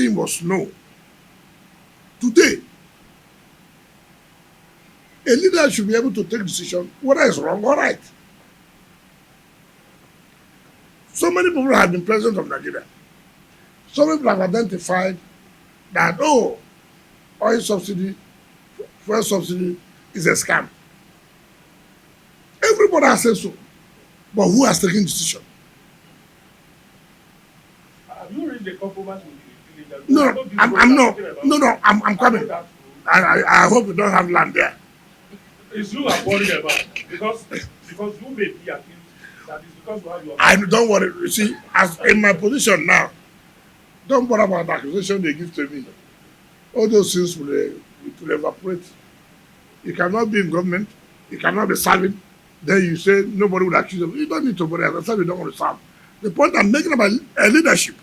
thing you must know. Today, a leader should be able to take decision whether it's wrong or right. So many people have been president of Nigeria. Some people have identified that, oh, oil subsidy, fuel subsidy is a scam. Everybody has said so. But who has taken decision? Have you reached the compromise with the villagers? No, I'm not. No, I'm coming. I hope you don't have land there. It's you I'm worried about because you may be accused that it's because you have your. I don't worry. You see, as in my position now, don't worry about the accusation they give to me. All those things will evaporate. You cannot be in government. You cannot be serving. Then you say nobody will accuse you. You don't need to worry. As I said, you don't want to serve. The point I'm making about leadership.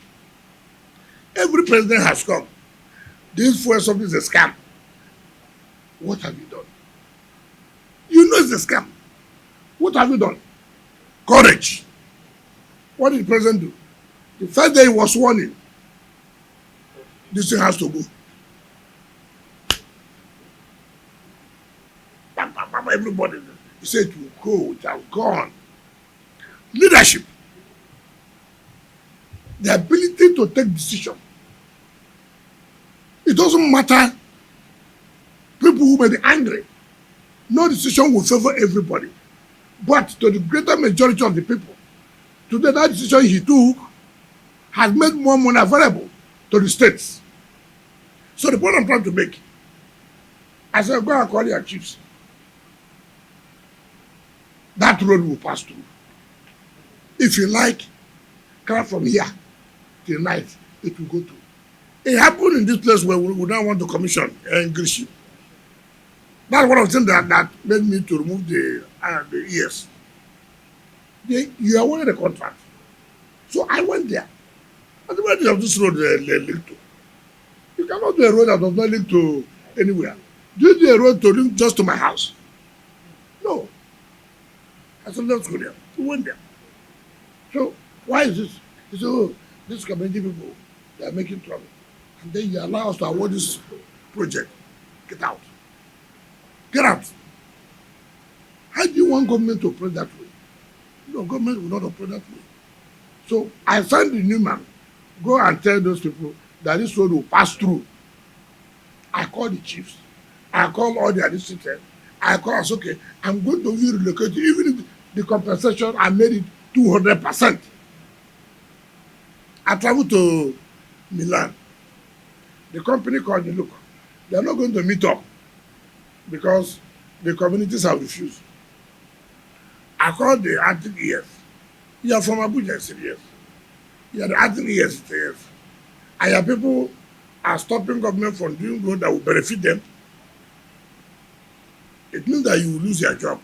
Every president has come. This fuel subsidy is a scam. What have you done? You know it's a scam. What have you done? Courage. What did the president do? The first day he was sworn in, this thing has to go. Everybody, he said it will go, it has gone. Leadership. The ability to take decision. It doesn't matter people who may be angry. No decision will favor everybody. But to the greater majority of the people, today that decision he took has made more money available to the states. So the point I'm trying to make, I said, go and call your chiefs. That road will pass through. If you like, come from here till night, it will go through. It happened in this place where we don't want to commission English. That's one of the things that made me to remove the ears. You awarded the contract. So I went there. And where does this road link to? You cannot do a road that does not link to anywhere. Do you do a road to link just to my house? No. I said, let's go there. We went there. So why is this? He said, oh, these community people, they are making trouble. And then you allow us to award this project. Get out. Get out. How do you want government to operate that way? No, government will not operate that way. So I sent the new man, go and tell those people that this road will pass through. I called the chiefs. I called all the administrators. I called us, okay, I'm going to relocate you. Even if the compensation, I made it 200%. I traveled to Milan. The company called me, look, they are not going to meet up because the communities have refused. I called the acting ES. You are from Abuja, I said yes. You are the acting ES, yes. And your people are stopping government from doing good that will benefit them. It means that you will lose your job.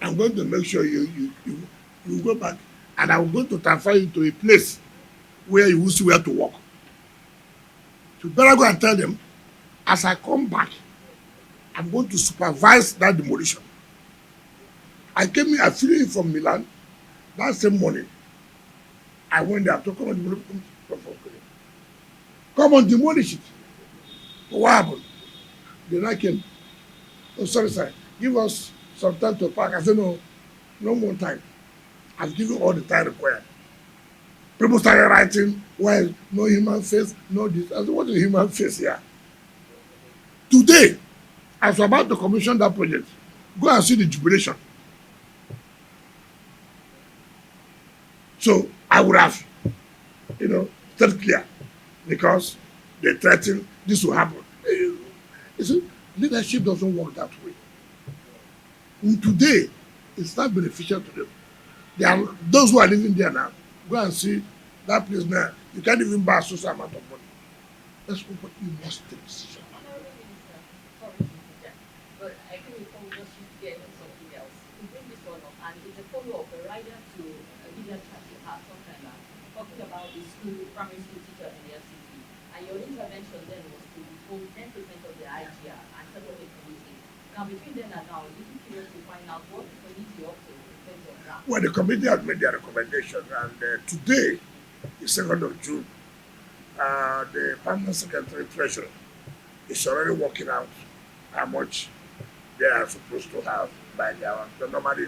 I'm going to make sure you go back, and I'm going to transfer you to a place where you will see where to work. So you better go and tell them, as I come back, I'm going to supervise that demolition. I came in, I flew in from Milan that same morning. I went there to come on, demolish it. What happened? Then I came. Oh, sorry, sir. Give us some time to park. I said, no more time. I've given all the time required. People started writing, well, no human face, no this. I said, what is human face here? Today, I was about to commission that project. Go and see the jubilation. So I would have, stayed clear because they threatened this will happen. You see, leadership doesn't work that way. And today, it's not beneficial to them. Those who are living there now, go and see that place now. You can't even buy a social amount of money. That's what you must take decision. But I think we can just get something else. We bring this one up, and it's a follow-up, a rider to a video chat you had sometime back, talking about the primary school teacher in the FCT. And your intervention then was to withhold 10% of the IGR and set up a committee. Now, between then and now, we're curious to find out what the committee up to in terms of that. Well, the committee has made their recommendation, and today, the 2nd of June, The permanent secretary treasurer is already working out how much they are supposed to have by their own. So normally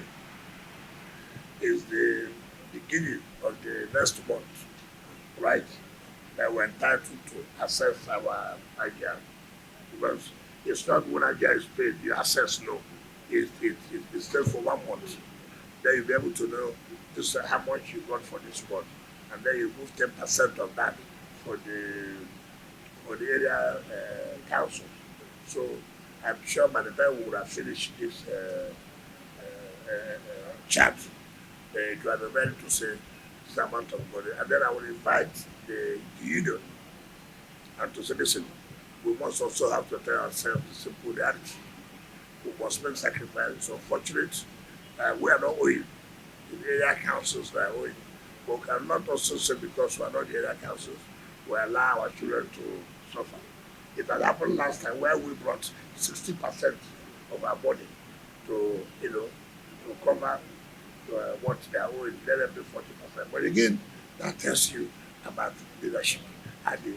is the beginning of the next month, right? That we're entitled to assess our Nigeria. Because it's not when Nigeria is paid, you assess no. It's there for 1 month. Then you'll be able to know this how much you got for this month. And then you move 10% of that for the area council. So I'm sure by the time we would have finished this chat, it will be ready to say this amount of money. And then I will invite the union and to say, listen, we must also have to tell ourselves the simple reality. We must make sacrifices. It's unfortunate. We are not owing. The area councils are owing. But we cannot also say because we are not the area councils, we allow our children to suffer. It had happened last time where we brought 60% of our money to, to cover what they are owing, let them be 40%. But again, that tells you about leadership at the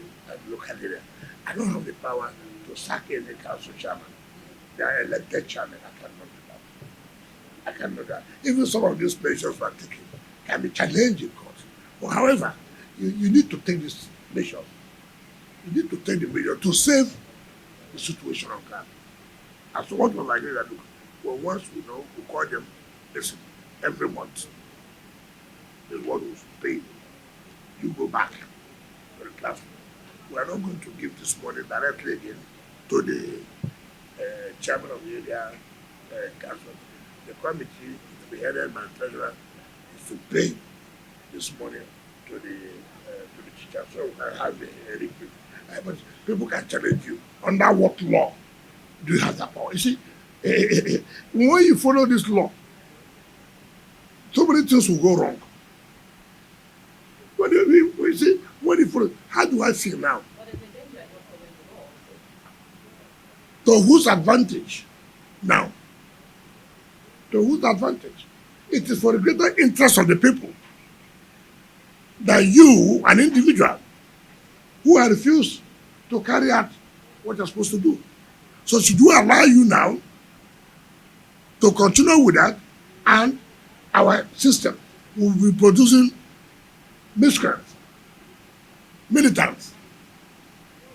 local area. I don't have the power to sack any council chairman. They are elected chairman. I cannot do that. I cannot do that. Even some of these measures we are taking can be challenged in court. But however, you need to take these measures. You need to take the measure to save the situation on ground. As to what was like that, well, once we know, we call them, listen, every month is what we should pay. You go back to the classroom. We are not going to give this money directly again to the chairman of the area council. The committee, to be headed by the treasurer, is to pay this money to the teacher. So I have a repeat. But people can challenge you. Under what law do you have that power? You see, when you follow this law, so many things will go wrong. When you follow, how do I feel now? To whose advantage? Now, to whose advantage? It is for the greater interest of the people that you, an individual, who are refused to carry out what you're supposed to do. So should we allow you now to continue with that, and our system will be producing miscreants, militants,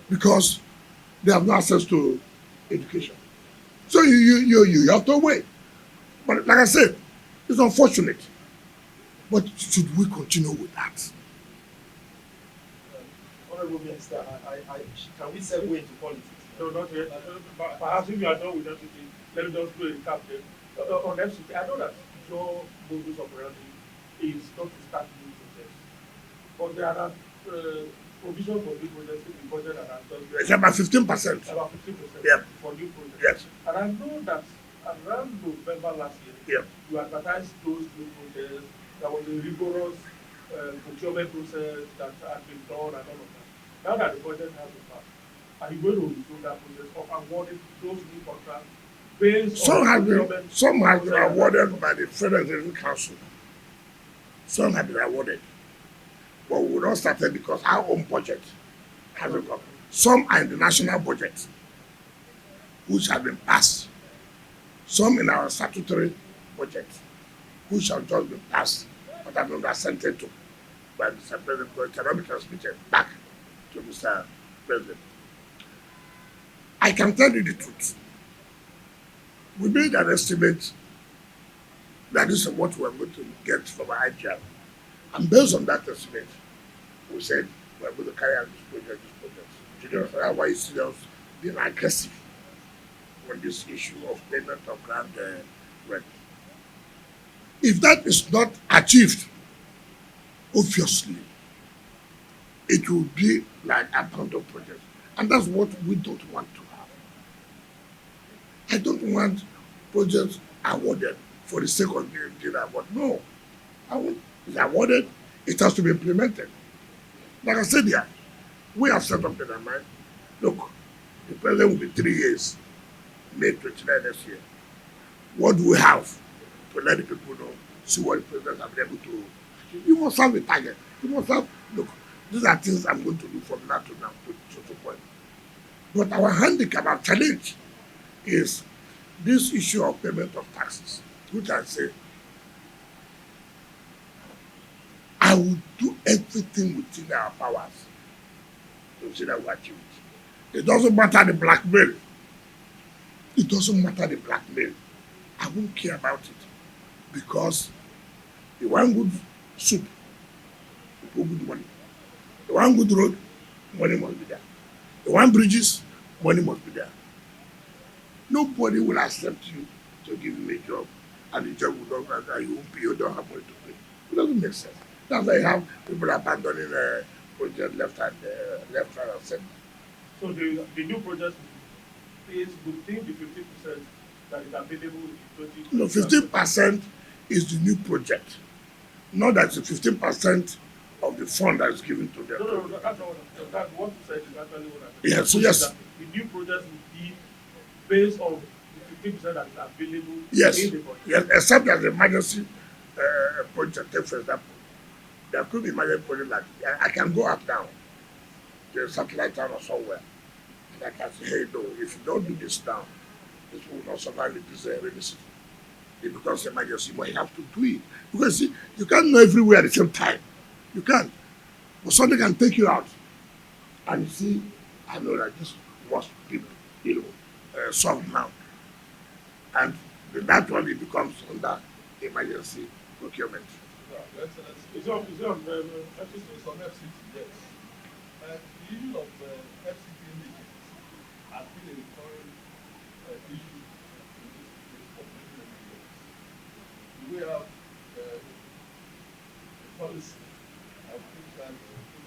because they have no access to education. So you have to wait. But like I said, it's unfortunate. But should we continue with that? Honorable Minister, can we segue into politics? No, not yet. Perhaps if you are done with that, let me just do a recap then. On FCT, I know that your modus operandi is not to start new projects, but there are provisions for new projects in the budget that are just It's about 15%. about 50% Yeah. for new projects. Yes. And I know that around November last year, Yeah. you advertised those new projects. There was a rigorous procurement process that had been done and all of that. Now that the budget has been passed, are you going to resume that process of awarding those new contracts based Some on have procurement? been awarded by the Federal Executive Council. Some have been awarded. But we don't start it because our own budget hasn't come. Some are in the national budget, which have been passed. Some in our statutory budget, which have just been passed, but have been assented to by Mr. President, because it cannot be transmitted back to Mr. President. I can tell you the truth. We made an estimate that this is what we're going to get from our IGR. And based on that estimate, we said we're going to carry out this project. That's why you see us being aggressive on this issue of payment of grant rent. If that is not achieved, obviously, it will be like abandoned project. And that's what we don't want to have. I don't want projects awarded for the sake of being awarded. No. It's awarded, it has to be implemented. Like I said here, we have set up in our mind, look, the president will be 3 years, May 29 next year. What do we have to let the people know, see what the president has been able to achieve? You must have a target. You must have, look, These are things I'm going to do from now to point. But our handicap, our challenge is this issue of payment of taxes, which I say I will do everything within our powers to see that we achieve it. It doesn't matter the blackmail. It doesn't matter the blackmail. I won't care about it because the one good soup, you put good money. The one good road, money must be there. The one bridges, money must be there. Nobody will accept you to give him a job and the job will not and you won't pay, you don't have money to pay. It doesn't make sense. That's why you have people abandoning project left right, and center. So the new project pays within the 50% that is available in 20. No, 15% is the new project. Not that the 15% of the fund that is given to them. No, that's not what I'm saying. That's what you said is actually what I'm saying. Yes, so yes. The new project will be based on the 15% that is available Yes, in the project. yes, except that the emergency project, take for example, there could be emergency project like I can go up down to a satellite town or somewhere, and I can say, hey, no, if you don't do this now, this will not survive this rainy season. It becomes emergency, but you have to do it. Because see, you can't know everywhere at the same time. You can't. But something can take you out. And you see, I know that this must be, solved now. And that one it becomes under emergency procurement. Yeah, Excellency. It's on FCC is on FCT, yes. The issue of FCT indigents has been a recurring issue in this place for many years. We have a policy of taking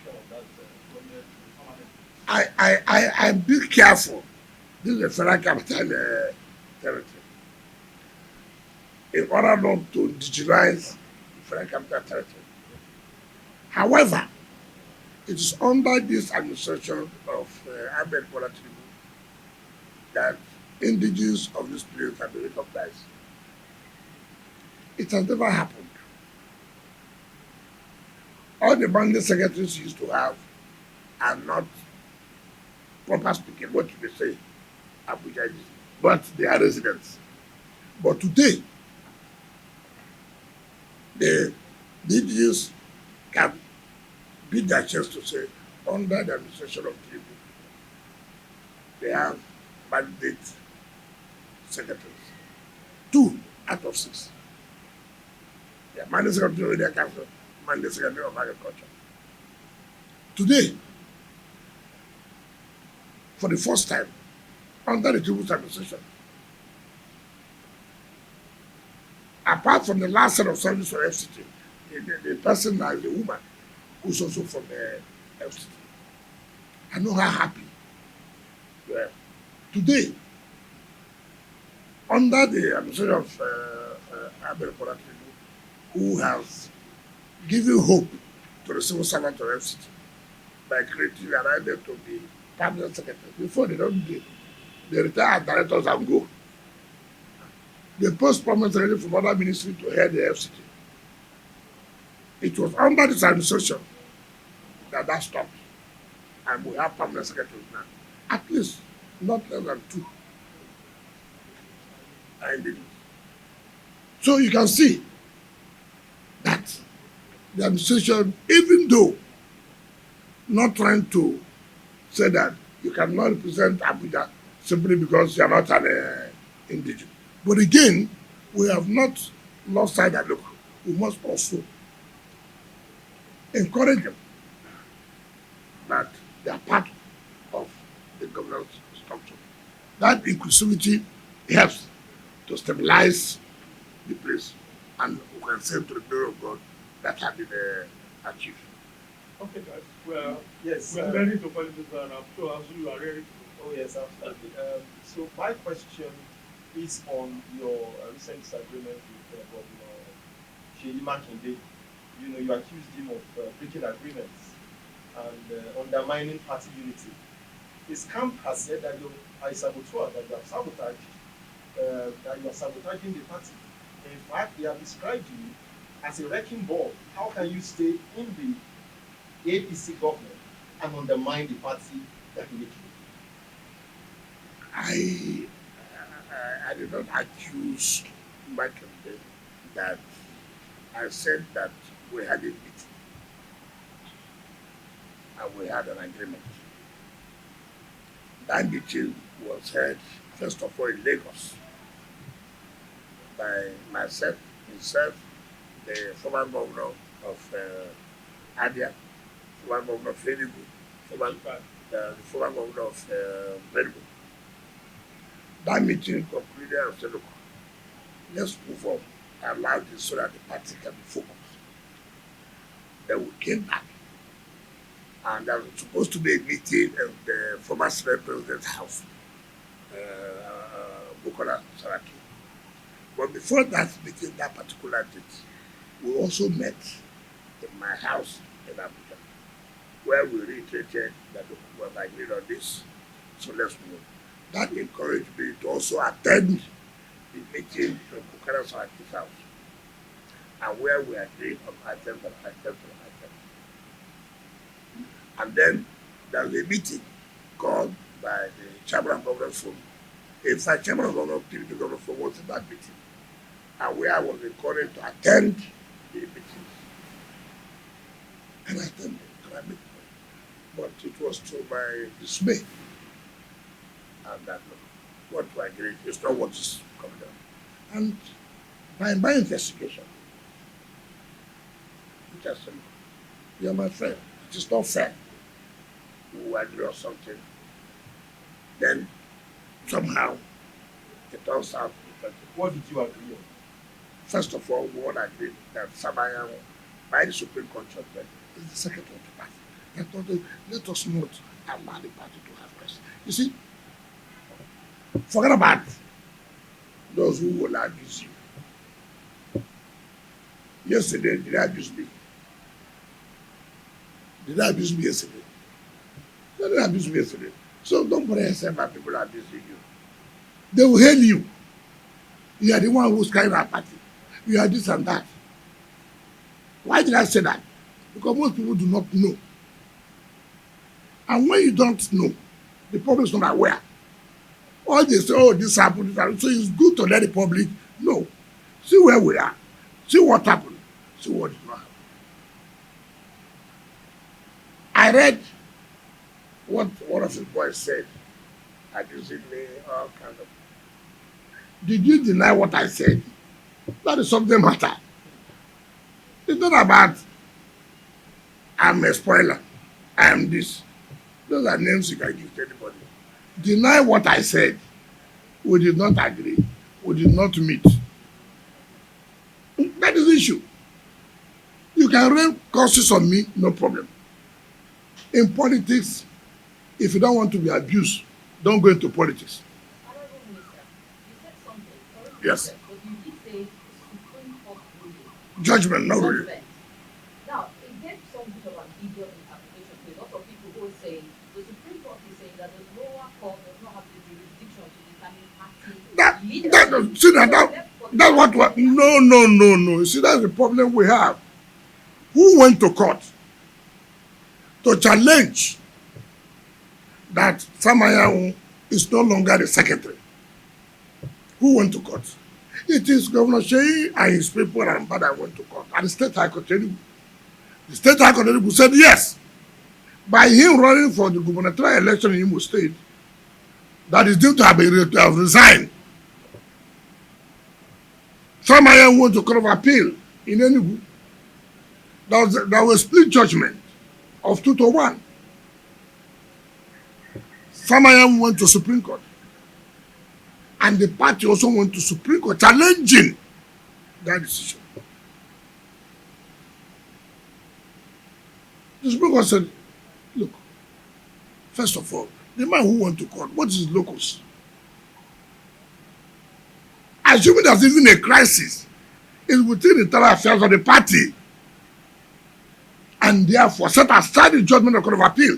care of that government permanent. I be careful. This is a federal capital territory. In order not to indigenize the federal capital territory. However, it is under this administration of Ahmed Bola Tinubu that indigenous of this place can be recognized. It has never happened. All the bandit secretaries used to have are not proper speaking what you may say, Abuja, but they are residents. But today, the indigenous can beat their chest to say, under the administration of Tinubu, they have mandate secretaries. 2 out of 6. They are mandate secretary of their council, mandate secretary of agriculture. Today, for the first time, under the Tinubu's administration, apart from the last set of service for FCT, the person now is a woman who's also from the FCT. I know how happy you are. Today, under the administration of Ahmed Bola Tinubu, who has given hope to the civil servant of FCT by creating an idea to be permanent secretary. Before they don't do it, they retire as directors and go. They post permanent secretary from other ministry to head the FCT. It was under this administration that stopped. And we have permanent secretaries now. At least not less than 2 are indigenous. So you can see that the administration, even though not trying to say that you cannot represent Abuja simply because you are not an indigenous. But again, we have not lost sight that look, we must also encourage them that they are part of the governance structure. That inclusivity helps to stabilize the place, and we can say to the glory of God that has been achieved. Okay, guys. Well, Yes. we are ready to call it and I'm sure as you are ready to go. Oh, yes, absolutely. So my question is on your recent disagreement with Governor Seyi Makinde. You know, you accused him of breaking agreements and undermining party unity. His camp has said that you are a saboteur, that you have sabotaged, that you are sabotaging the party. In fact, they have described you as a wrecking ball. How can you stay in the the APC government and undermine the party that he I did not accuse Makinde that I said that we had a meeting and we had an agreement. That meeting was held first of all in Lagos by myself, himself, the former governor of Abia, former governor of Enugu, the former governor of Benue. That meeting concluded and said, look, let's move on, allow this so that the party can be focused. Then we came back, and there was supposed to be a meeting in the former Senate President's house, Bukola Saraki. But before that meeting, that particular date, we also met in my house in Abuja, where we reiterated that we have agreed on this, so let's move. That encouraged me to also attend the meeting in Bukola Saraki's house, and where we agreed on items and items and items. And then there was a meeting called by the Chairman of Governors Forum. In fact, Chairman of Governors Forum was in that meeting, and where I was encouraged to attend the meeting. And I attended, and I met them. But it was to my dismay, and that what we agreed is not what is coming down. And by my investigation, which I said, you're my friend, it is not fair. We agree on something, then somehow it turns out different. What did you agree on? First of all, we all agreed that Sabayan, by the Supreme Court judgment, is the secretary of the party. I thought, let us not allow the party to have rest. You see, forget about those who will abuse you. Yesterday, did they abuse me? Did they abuse me yesterday? They didn't abuse me yesterday. So don't worry yourself about people abusing you. They will hail you. You are the one who's carrying our party. You are this and that. Why did I say that? Because most people do not know. And when you don't know, the public is not aware. All they say, oh, this happened, this happened. So it's good to let the public know. See where we are. See what happened. See what did not happen. I read what one of his boys said, accusing me, all kind of. Did you deny what I said? That is something matter. It's not about I'm a spoiler, I am this. Those are names you can give to anybody. Deny what I said. We did not agree. We did not meet. That is the issue. You can rain curses on me, no problem. In politics, if you don't want to be abused, don't go into politics. Honorable Minister, you said something. Sorry to Yes. interrupt, but you did say Supreme Court ruling. Judgment, not really. Judgment. Now, it gave some bit of ambiguous interpretation to a lot of people who are saying the Supreme Court is saying that the lower court does not have the jurisdiction to determine party leadership. See that's what no. You see, that's the problem we have. Who went to court to challenge that Samayahu is no longer the secretary? Who went to court? It is Governor Sheyi and his people and Bada went to court. And the State High Court, the State High Court said yes. By him running for the gubernatorial election in Imo State, that is due to have resigned. Samayahu went to Court of Appeal in Enugu. There was split judgment of 2-1. Samayahu went to Supreme Court. And the party also went to Supreme Court challenging that decision. The Supreme Court said, look, first of all, the man who went to court, what is his locus? Assuming there's even a crisis, it's within the internal affairs of the party. And therefore, set aside the judgment of the Court of Appeal.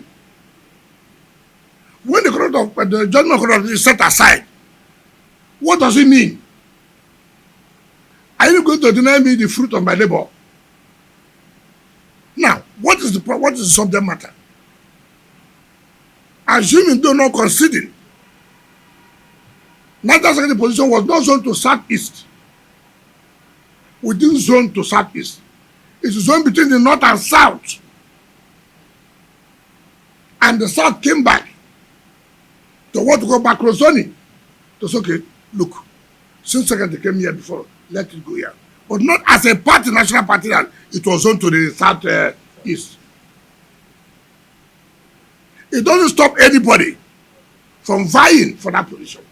When the judgment of the Court of Appeal is set aside, what does it mean? Are you going to deny me the fruit of my labor? Now, What is the subject matter? Assuming though not conceding, National Secretary position was not zoned to southeast. We didn't zone to southeast. It's zoned between the north and south. And the south came back to want to go back to zoning. To say, okay, look, since Secretary came here before, let it go here. But not as a party, national party, that it was zoned to the south east. It doesn't stop anybody from vying for that position.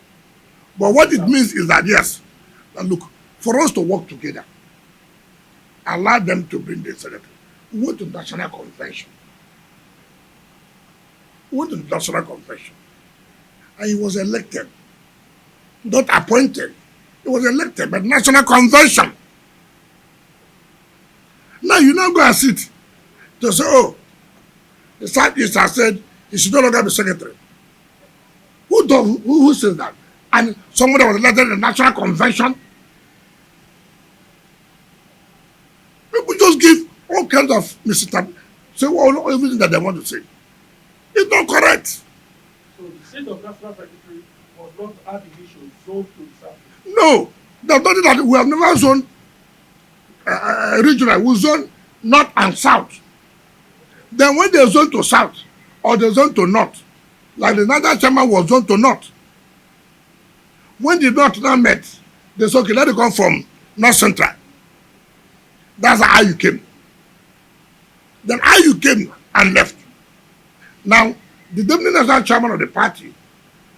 But what it means is that, yes, that look, for us to work together, allow them to bring the secretary. We went to national convention. And he was elected. Not appointed. He was elected by national convention. Now you now go and sit to say, oh, the Southeast has said he should no longer be secretary. Who says that? And somebody was elected in the national convention. People just give all kinds of misinterpretation, say everything that they want to say. It's not correct. So the state of national secretary was not artificial zoned to the south. No, there's nothing that we have never zoned regional. We zone north and south. Then when they zone to south or they zone to north, like the national chairman was zoned to north. When the north now met, they said, okay, let it come from north central. That's how you came. Then how you came and left. Now, the deputy national chairman of the party,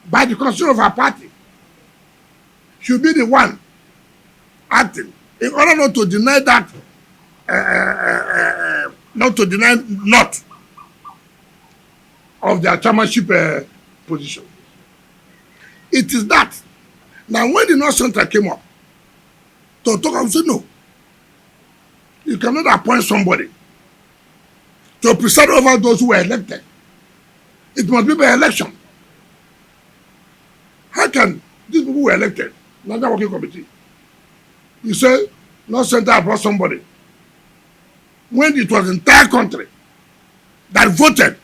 by the constitution of our party, should be the one acting in order not to deny that, not of their chairmanship position. It is that. Now, when the North Central came up to talk, I said, no, you cannot appoint somebody to preside over those who were elected. It must be by election. How can these people who were elected, National Working Committee, you say North Central brought somebody when it was the entire country that voted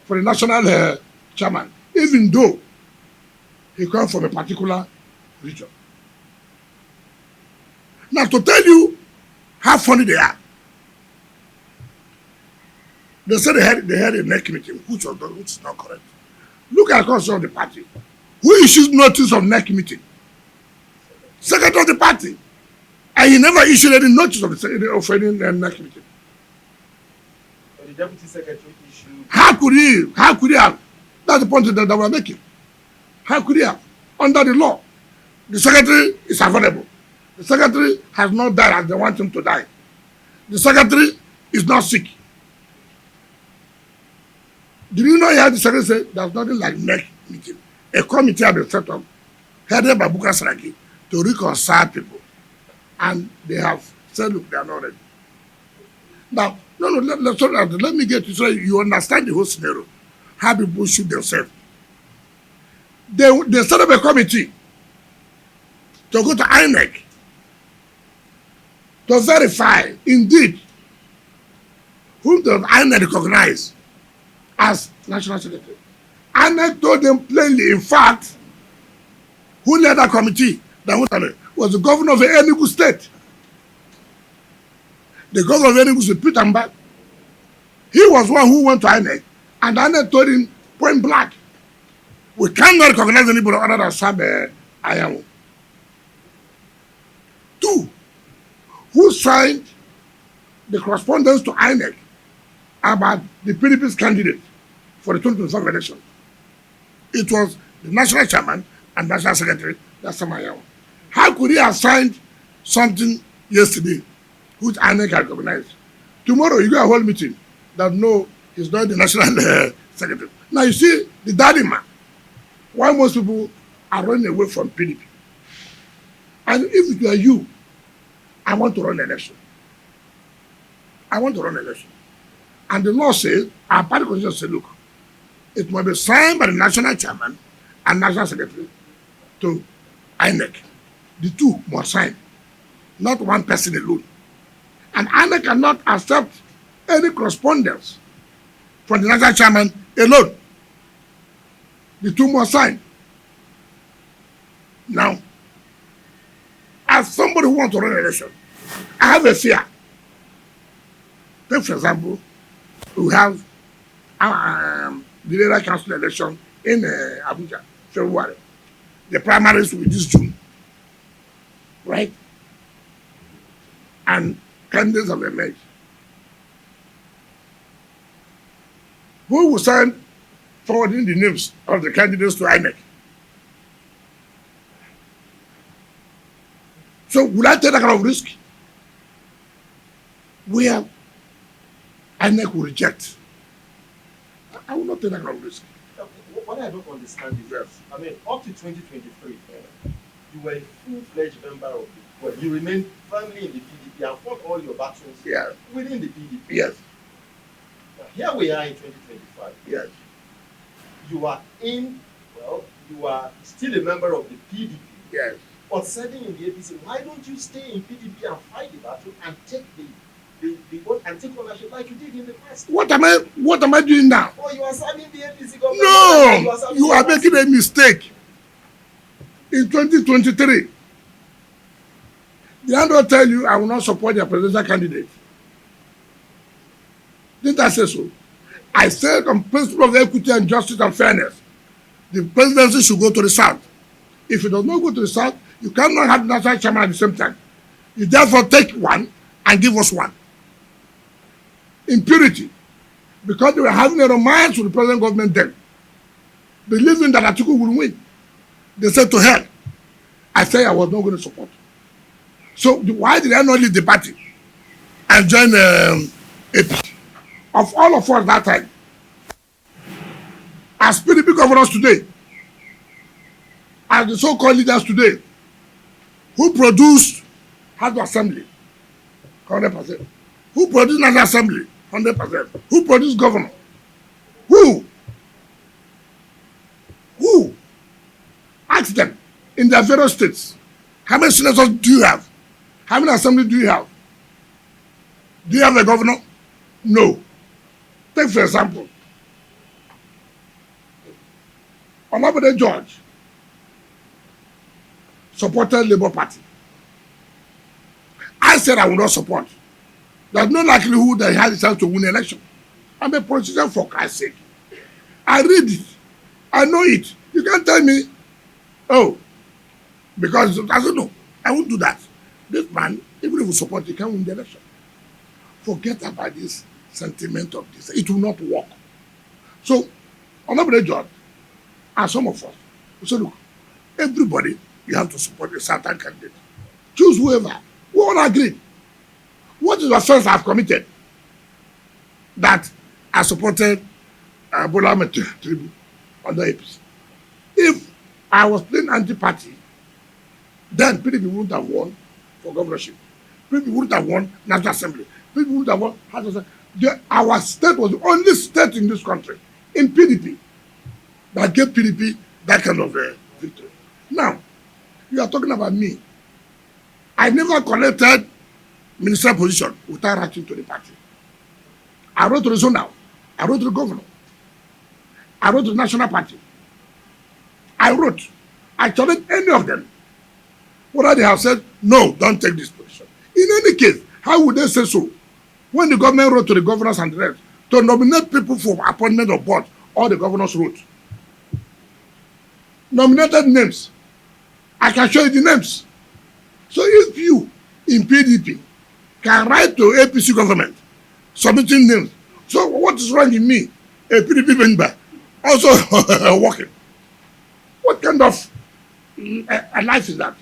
for the national chairman, even though he comes from a particular region. Now, to tell you how funny they are, they said they had a neck meeting, which is not correct. Look at the constitution of the party. Who issues notice of neck meeting? Secretary of the party. And he never issued any notice of any neck meeting. The deputy secretary issued. How could he have? That's the point that we're making. How could he have? Under the law, the secretary is available. The secretary has not died as they want him to die. The secretary is not sick. Did you know the secretary said there's nothing like neck meeting? A committee has been set up, headed by Buka Saraki, to reconcile people. And they have said, look, they are not ready. Now, let me get you so you understand the whole scenario. How people shoot themselves. They set up a committee to go to INEC to verify, indeed, whom the INEC recognize as national secretary. INEC told them plainly, in fact, who led that committee that was the governor of Enugu State. The governor of Enugu State, Peter Mbak. He was one who went to INEC, and INEC told him point blank, we cannot recognize anybody other than Sam Ayamu. 2, who signed the correspondence to INEC about the PDP's candidate for the 2025 election. It was the national chairman and national secretary, that's Sam Ayamu. How could he have signed something yesterday which INEC had recognized? Tomorrow you go a whole meeting that no, he's not the national secretary. Now you see the dilemma. Why most people are running away from PDP. And if it were you, I want to run an election. And the law says, our party constitution says, look, it must be signed by the national chairman and national secretary to INEC. The two must sign, not one person alone. And INEC cannot accept any correspondence from the national chairman alone. The two must sign. Now, as somebody who wants to run an election, I have a fear. Take, for example, we have the area council election in Abuja, February. The primaries will be this June, right? And candidates have emerged. Who will sign forwarding the names of the candidates to INEC? So will I take that kind of risk? Where INEC will reject. I will not take that kind of risk. What I don't understand is, yes, I mean, up to 2023, you were a full-fledged member of the, well, you remained firmly in the PDP and fought all your battles within the PDP. Yes. Now, here we are in 2025. Yes. You are you are still a member of the PDP. Yes. But serving in the APC, why don't you stay in PDP and fight the battle and take and take ownership like you did in the past? What am I doing now? Oh, you are serving the APC government. No, you are making a mistake. In 2023, did I not tell you I will not support your presidential candidate? Didn't I say so? I said on principle of equity and justice and fairness, the presidency should go to the South. If it does not go to the South, you cannot have the national chairman at the same time. You therefore take one and give us one. Impurity. Because they were having a romance with the present government then, believing that Atiku will win. They said to hell. I said I was not going to support. So why did I not leave the party and join APC? Of all of us that time, as PDP governors today, as the so-called leaders today, who produced House of Assembly, 100%. Who produced National Assembly, 100%. Who produced governor? Who? Ask them in their various states. How many senators do you have? How many assemblies do you have? Do you have a governor? No. Take for example, Honorable George supported Labour Party. I said I will not support. There's no likelihood that he has a chance to win the election. I'm a politician for Christ's sake. I read it. I know it. You can't tell me, oh, because I don't know. I won't do that. This man, even if we support, he can't win the election. Forget about this sentiment of this. It will not work. So, Honorable George, and some of us, we say, look, everybody, you have to support a certain candidate. Choose whoever. We all agree. What is the offense I've committed that I supported Bola Ahmed Tinubu under APC? If I was playing anti-party, then PDP wouldn't have won for governorship. PDP wouldn't have won National Assembly. PDP wouldn't have won House of Assembly. Our state was the only state in this country, in PDP, that gave PDP that kind of victory. Now, you are talking about me. I never collected ministerial position without writing to the party. I wrote to the zonal. I wrote to the governor. I wrote to the national party. I challenged any of them. Whether they have said, no, don't take this position. In any case, how would they say so? When the government wrote to the governors and the rest to nominate people for appointment of board, all the governors wrote. Nominated names. I can show you the names. So if you, in PDP, can write to APC government, submitting names, so what is wrong in me, a PDP member, also working? What kind of a life is that?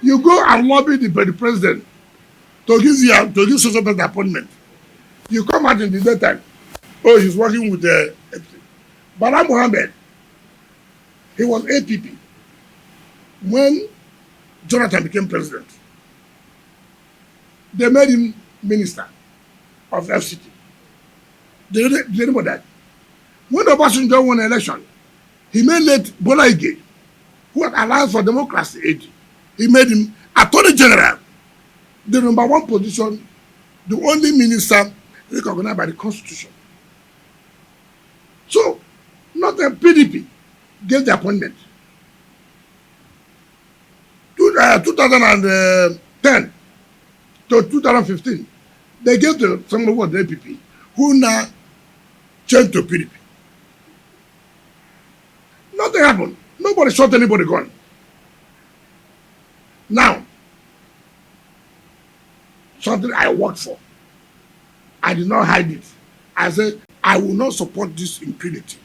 You go and lobby the president to give social appointment. You come out in the daytime, oh, he's working with the APC. Bala Mohammed, he was APP. When Jonathan became president, they made him minister of FCT. They didn't know that. When Obasanjo won the election, he made late Bola Ige, who had Alliance for Democracy AD, he made him Attorney General, the #1 position, the only minister recognized by the Constitution. So, not the PDP gave the appointment. 2010 to 2015, they gave to some of the APP, who now changed to PDP. Nothing happened. Nobody shot anybody gun. Now, something I worked for, I did not hide it. I said, I will not support this impunity.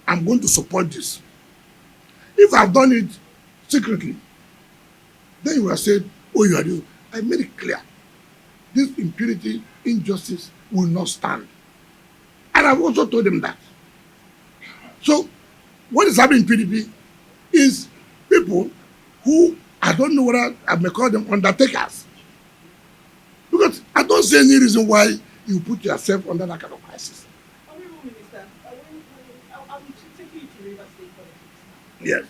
I'm going to support this. If I've done it secretly, then you will say, oh, you are doing. I made it clear. This impunity, injustice will not stand. And I've also told them that. So, what is happening in PDP is people who, I don't know whether I may call them undertakers. Because I don't see any reason why you put yourself under that kind of crisis. Honorable Minister, I will take you to River State politics now. Yes.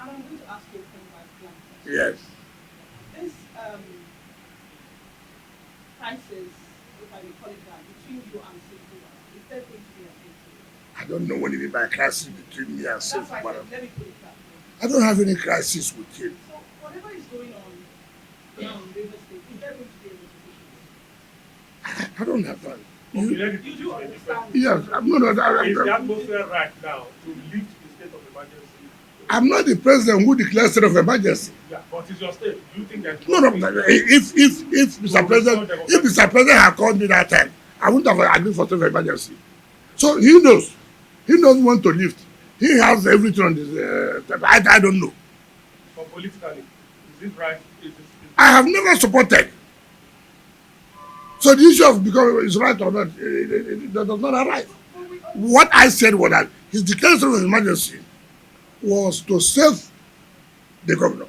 And I'm going to ask you a point by blank question. Yes. This crisis, if I may call it that, between you and Sekou, is there going to be an end to it? I don't know what you mean by crisis between me and That's Sekou. why I said, let me put it that way. I don't have any crisis with him. So whatever is going on now in River State, is there going to be a resolution? I don't have that. Okay, You, let it You be do a understand? different. yes, I'm not. Is the atmosphere right now to lift the state of emergency? I'm not the president who declares state of emergency. Yeah, but it's your state. Do you think that? No. If Mr. President, if Mr. President had called me that time, I wouldn't have agreed for state of emergency. So he knows. He doesn't want to lift. He has everything on this. I don't know. But politically, is it right? I have never supported. So the issue of because it's right or not, it does not arise. What I said was that his declaration of emergency was to save the governor,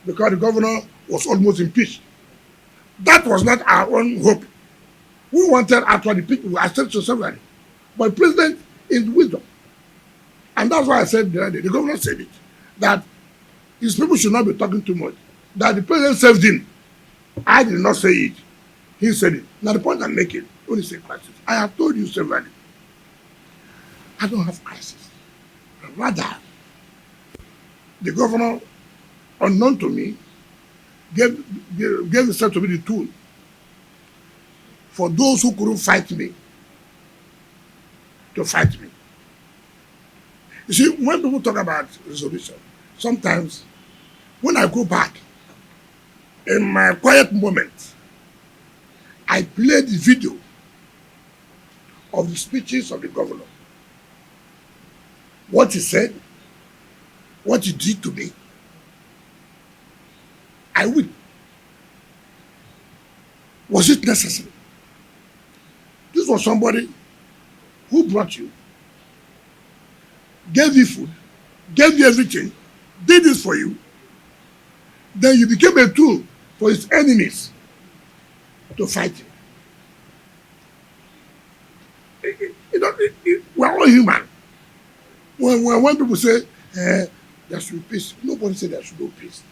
because the governor was almost impeached. That was not our own hope. We wanted actually people who accept to severally. But president is wisdom. And that's why I said the other day, the governor said it, that his people should not be talking too much. That the president saved him. I did not say it. He said it. Now the point I'm making, when you say crisis, I have told you severally, I don't have crisis. Rather, the governor, unknown to me, gave himself to be the tool for those who couldn't fight me to fight me. You see, when people talk about resolution, sometimes when I go back, in my quiet moment, I play the video of the speeches of the governor. What he said, what he did to me. I will. Was it necessary? This was somebody who brought you, gave you food, gave you everything, did this for you. Then you became a tool for his enemies to fight him. We're all human. When people say there should be peace, nobody said there should be peace.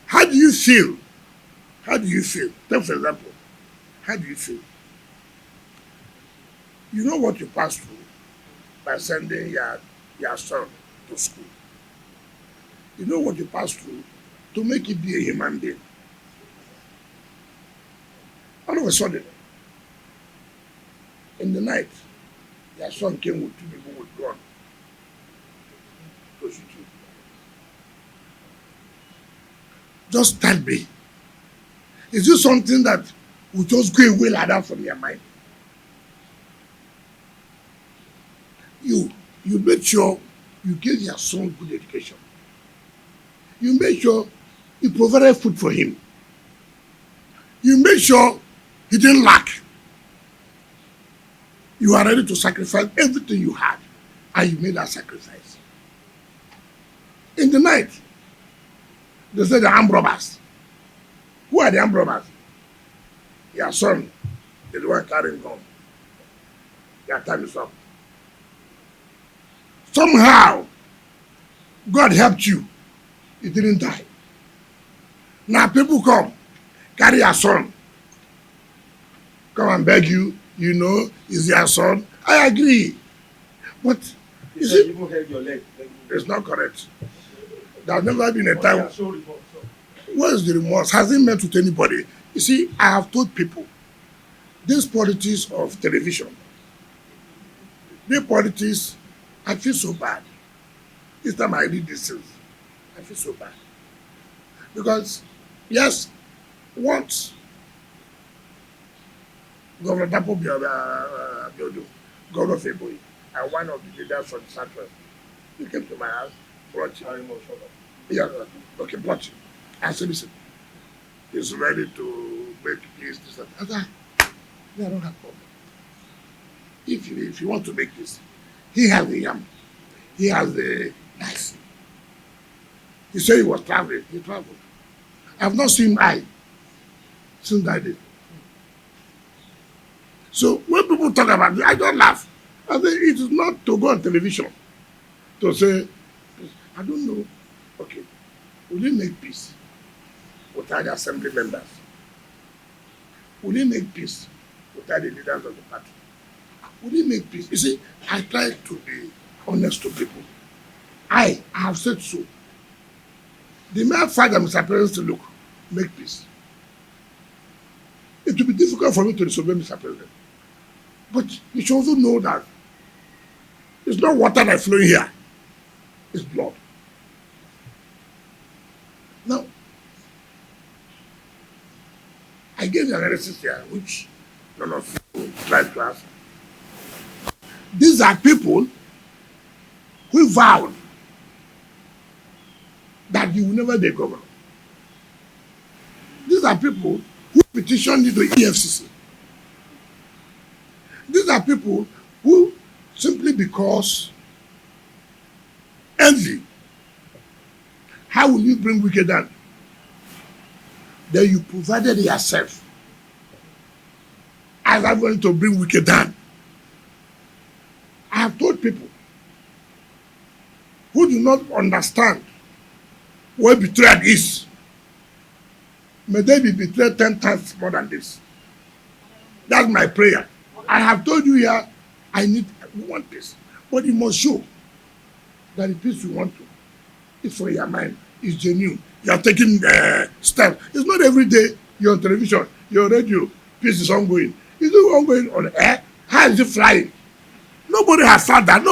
How do you feel? How do you feel? Take for example, how do you feel? You know what you passed through by sending your son to school. You know what you passed through to make it be a human being. All of a sudden, in the night, your son came with two people with gun to shoot you. Just tell me, is this something that will just go away like that from your mind? You made sure you gave your son good education. You made sure you provided food for him. You made sure he didn't lack. You are ready to sacrifice everything you had, and you made that sacrifice. In the night, they said the armed robbers. Who are the armed robbers? Your son is the one carrying gun. Your time is up. Somehow, God helped you. He didn't die. Now people come, carry your son, come and beg you, you know, is their son. I agree. But He you said see, you even held your leg. it's not correct. There's never been a But they time. are so remorse. So, Where is the remorse? Hasn't met with anybody. You see, I have told people this politics of television, the politics, I feel so bad. Each time I read these things, I feel so bad. Because, yes, once Governor Dapo Biodo, Governor Feboy, and one of the leaders from the Southwest, he came to my house, brought Carry more shut up. yeah, okay, brought him. I said, listen, he's ready to make peace. This and that. I said, I don't have problem. If you want to make this, he has the yam, he has the rice. He said he was traveling, he traveled. I have not seen him since that day. So when people talk about it, I don't laugh. I say it is not to go on television to say, I don't know. Okay, will you make peace without the assembly members? Will you make peace without the leaders of the party? Will you make peace? You see, I try to be honest to people. I have said so. The mere fact that Mr. President to look, make peace. It will be difficult for me to disobey Mr. President. But you should also know that it's not water that is flowing here, it's blood. Now, I gave the analysis here, which none of you tried to ask. These are people who vowed that you will never be governor. These are people who petitioned the EFCC. These are people who, simply because envy, how will you bring wicked down? Then you provided yourself as I'm going to bring wicked down. I have told people who do not understand what betrayal is, may they be betrayed 10 times more than this. That's my prayer. I have told you here, we want peace. But you must show that the peace you want to is for your mind, is genuine. You are taking steps. It's not every day you're on television, you're on radio, peace is ongoing. It's not ongoing on air. How is it flying? Nobody has found that.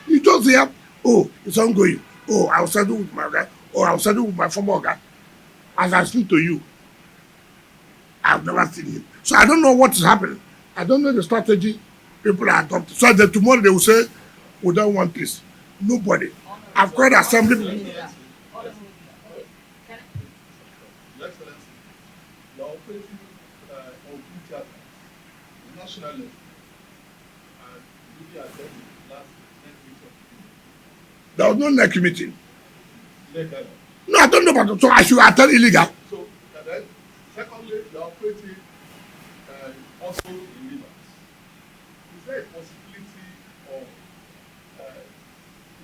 You just hear, oh, it's ongoing. Oh, I'll settle with my guy. Or I'll settle with my former guy. As I speak to you, I've never seen him. So I don't know what is happening. I don't know the strategy people are adopting. So that tomorrow they will say, we don't want peace. Nobody. I've called assembly. Minister. Your Excellency, you are operating on two theaters, the national level, and you attended last next meeting. There was no next meeting. Legal. No, I don't know about it. So I should attend illegal. So, and then, secondly, you are operating also in Rivers. Is there a possibility of,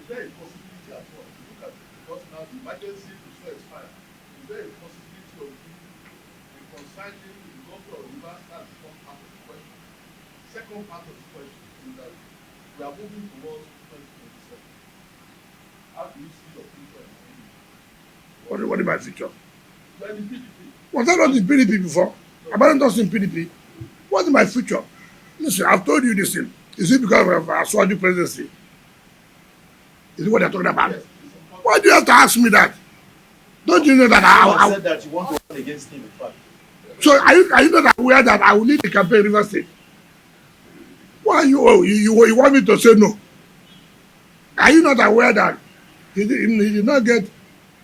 is there a possibility at all, if you look at it, because now the emergency is so expired, is there a possibility of you reconciling with the governor of Rivers? That's the first part of the question. Second part of the question is that we are moving towards 2027. How do you see your future? What is my future? Well, the PDP. Was I not in PDP before? Am I not in PDP? What is my future? Listen, I've told you this thing. Is it because of Aswaju presidency? Is it what they're talking about? Yes, it's important. Why do you have to ask me that? Don't you know that You said that you want to run against him, in fact. So are you not aware that I will lead the campaign in River State? Why you want me to say no? Are you not aware that he did not get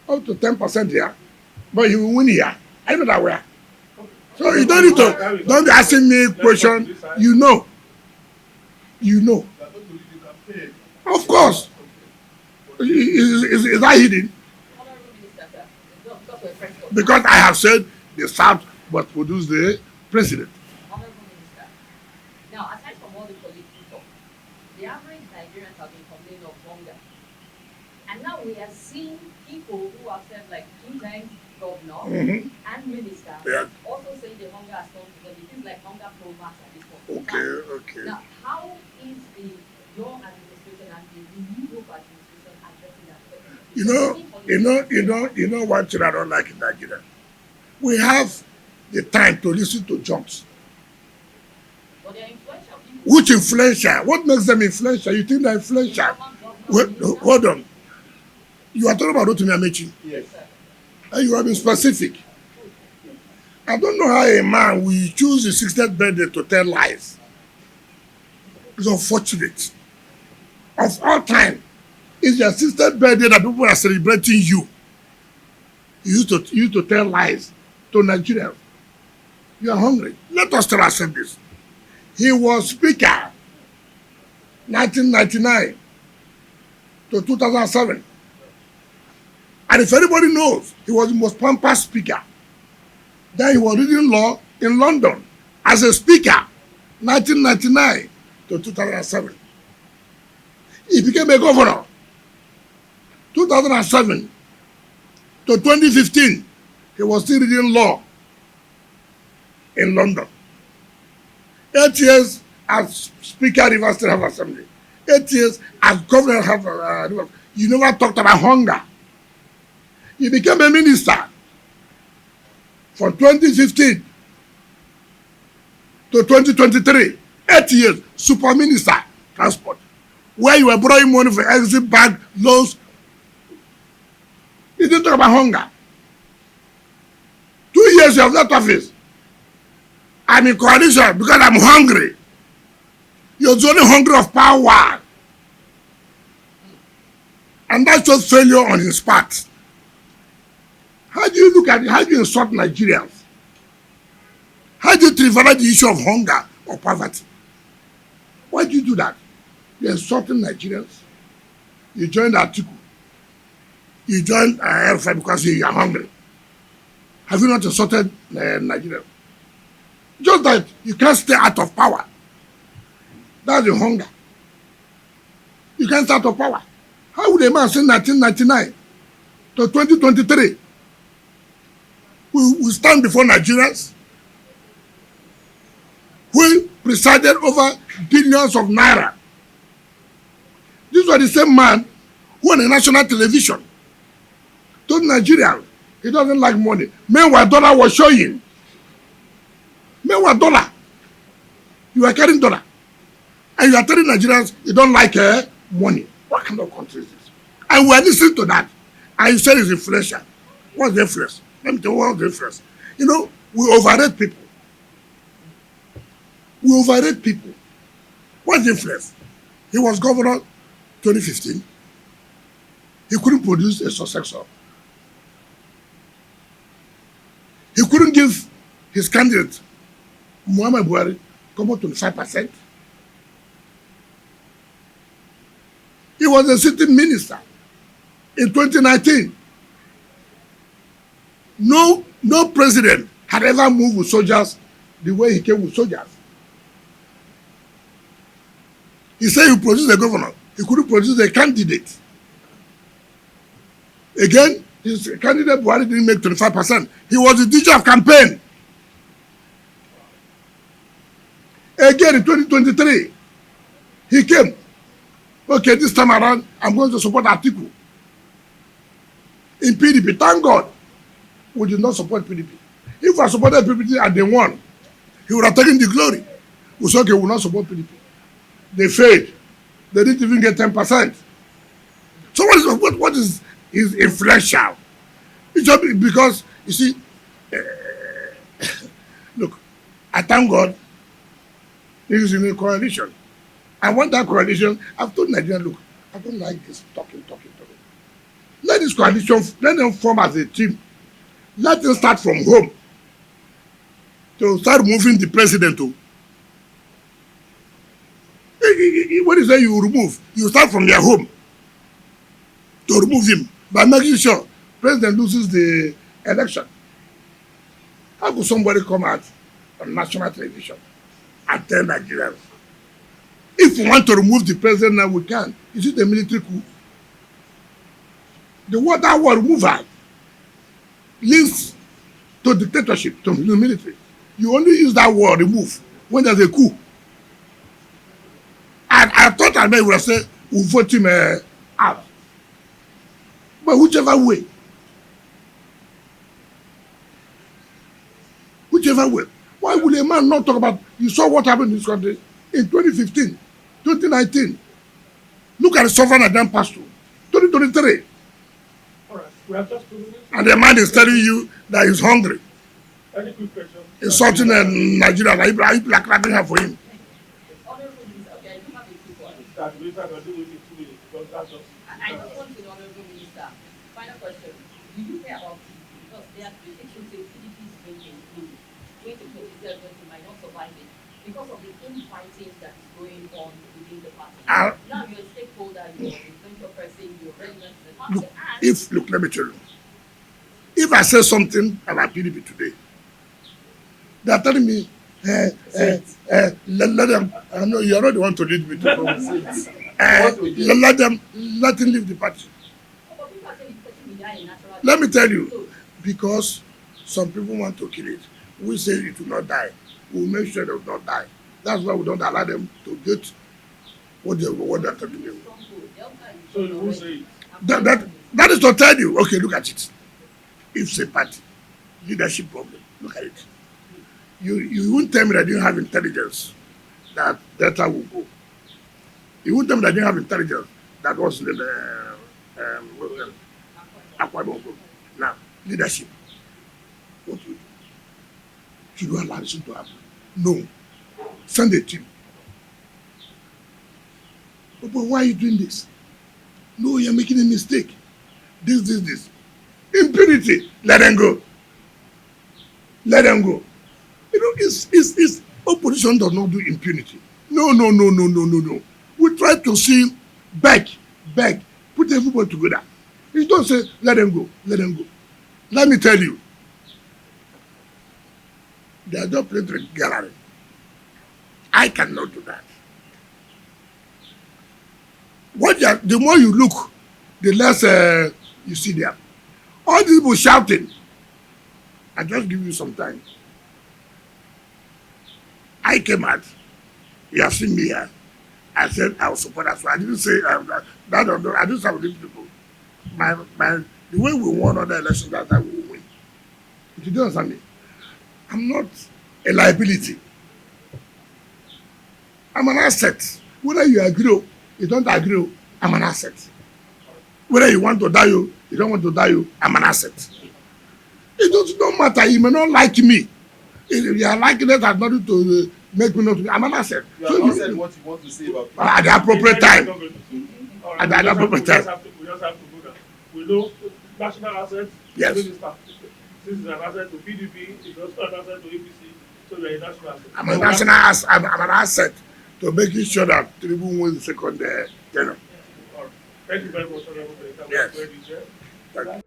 up to 10% here, but he will win here? Are you not aware? So you don't need to, don't be asking me question. You know. You know. You are going to lead the campaign. Of course. Is that hidden? Honorable Minister, sir. Just for a press conference. Because I have said the South must produce the president. Honorable Minister. Now, aside from all the political talk, the average Nigerians have been complaining of hunger. And now we are seeing people who have said like 2 times governor and minister Yeah. also saying the hunger has come to them. It feels like hunger pro max at this point. Okay. Now, how is your administration and the new Hope administration addressing that? You know one thing I don't like in Nigeria. We have the time to listen to jokes. But they're influential people. Which influential? What makes them influential? You think they're influential? Wait, hold on. You are talking about Rotimi Amaechi. Yes. And you have been specific. I don't know how a man will choose his 60th birthday to tell lies. It's unfortunate. Of all time, it's your 60th birthday that people are celebrating you. You used to tell lies to Nigerians. You are hungry. Let us tell ourselves this. He was speaker 1999 to 2007. And if anybody knows, he was the most pampered speaker. Then he was reading law in London as a speaker 1999 to 2007. He became a governor 2007 to 2015. He was still reading law in London. 8 years as Speaker of Rivers State House Assembly. 8 years as Governor of Rivers. You never talked about hunger. You became a minister from 2015 to 2023. 8 years, super minister, transport, where you were borrowing money for exit bank loans. You didn't talk about hunger. 2 years you have left office. I'm in coalition because I'm hungry. You're only hungry of power. And that shows failure on his part. How do you look at it? How do you insult Nigerians? How do you trivialize the issue of hunger or poverty? Why do you do that? You're insulting Nigerians. You joined Atiku. You joined Alpha because you are hungry. Have you not insulted Nigerians? Just that you can't stay out of power. That's the hunger. You can't stay out of power. How would a man say 1999 to 2023 we stand before Nigerians who presided over billions of naira? This was the same man who on the national television told Nigerians he doesn't like money. Meanwhile, dollar was showing. Meanwhile, dollar. You are carrying dollar. And you are telling Nigerians you don't like money. What kind of country is this? And we are listening to that. And you said it's inflation. What's the influence? Let me tell you what's the influence. You know, we overrate people. We overrate people. What's the influence? He was governor 2015. He couldn't produce a successor. He couldn't give his candidate, Muhammad Buhari, come up to 5%. He was a sitting minister in 2019. No president had ever moved with soldiers the way he came with soldiers. He said he produced a governor. He couldn't produce a candidate. Again, his candidate Buhari didn't make 25%. He was the teacher of campaign. Again, in 2023, he came. Okay, this time around, I'm going to support Atiku. In PDP, thank God, we did not support PDP. If I supported PDP and they won, he would have taken the glory. We said, okay, we will not support PDP. They failed. They didn't even get 10%. So what is influential? It's just because, you see, look, I thank God he is in a coalition. I want that coalition. I've told Nigeria, look, I don't like this talking. Let this coalition, let them form as a team. Let them start from home to start moving the president to. What is that you remove? You start from their home to remove him by making sure president loses the election. How could somebody come out on national television and tell Nigerians, if we want to remove the president now, we can? Is it a military coup? The word that word removal links to dictatorship, to the military. You only use that word remove when there's a coup. And I thought I may have said we'll vote him out. But whichever way, why would a man not talk about, you saw what happened in this country in 2015, 2019. Look at the suffering that then passed through. 2023. All right, we have just 2 minutes. And the man is telling you that he's hungry. Any quick question? Insulting Nigeria, like people are clapping her for him. Honorable Minister, okay, I do have a quick one. That minister can do within 2 minutes, because that's just. I just want to know, Honorable Minister, final question. Do you care about PDP? Because there are critics who say PDP is going to improve, going to put itself, going to might not survive it because of the infighting that is going on within the party. Now you're a stakeholder, you're a venture person, you're relevant to the party. Look, let me tell you. If I say something about PDP today, they are telling me, let them, I know you're not the one to lead me to let him leave the party. Let me tell you, because some people want to kill it. We say it will not die. We'll make sure they will not die. That's why we don't allow them to get what they're talking about. So you will say That is to tell you, okay, look at it. If it's a party, leadership problem, look at it. You won't tell me that you didn't have intelligence that data will go. You won't tell me that you didn't have intelligence that was in the Akpoti-Uduaghan. Now, leadership. What do you do? Should you allow this to happen? No. Send a team. But why are you doing this? No, you're making a mistake. This. Impunity. Let them go. Let them go. You know, it's opposition does not do impunity. No. We try to see beg, put everybody together. You don't say, let them go. Let me tell you, they are just playing the gallery. I cannot do that. The more you look, the less you see them. All these people shouting. I just give you some time. I came out. You have seen me here. I said I will support that. So I didn't say that. I didn't support these people. The way we won other elections, that time we will win. If you don't understand me, I'm not a liability. I'm an asset. Whether you agree or you don't agree, I'm an asset. Whether you want to die, you don't want to die, I'm an asset. It doesn't matter. You may not like me. If you are liking it, has nothing to make me not to be. I'm an asset. You have not said what you want to say about people. At the appropriate time. At the appropriate time. We just have to go down. We know national assets. Yes. Minister. This is an asset to PDP. It's also an asset to APC. So you're a national asset. I'm a national asset. I'm an asset to making sure that Tinubu wins the second tenure. All right. Thank you very much, Honorable Minister. Yes. Very good, Thank you.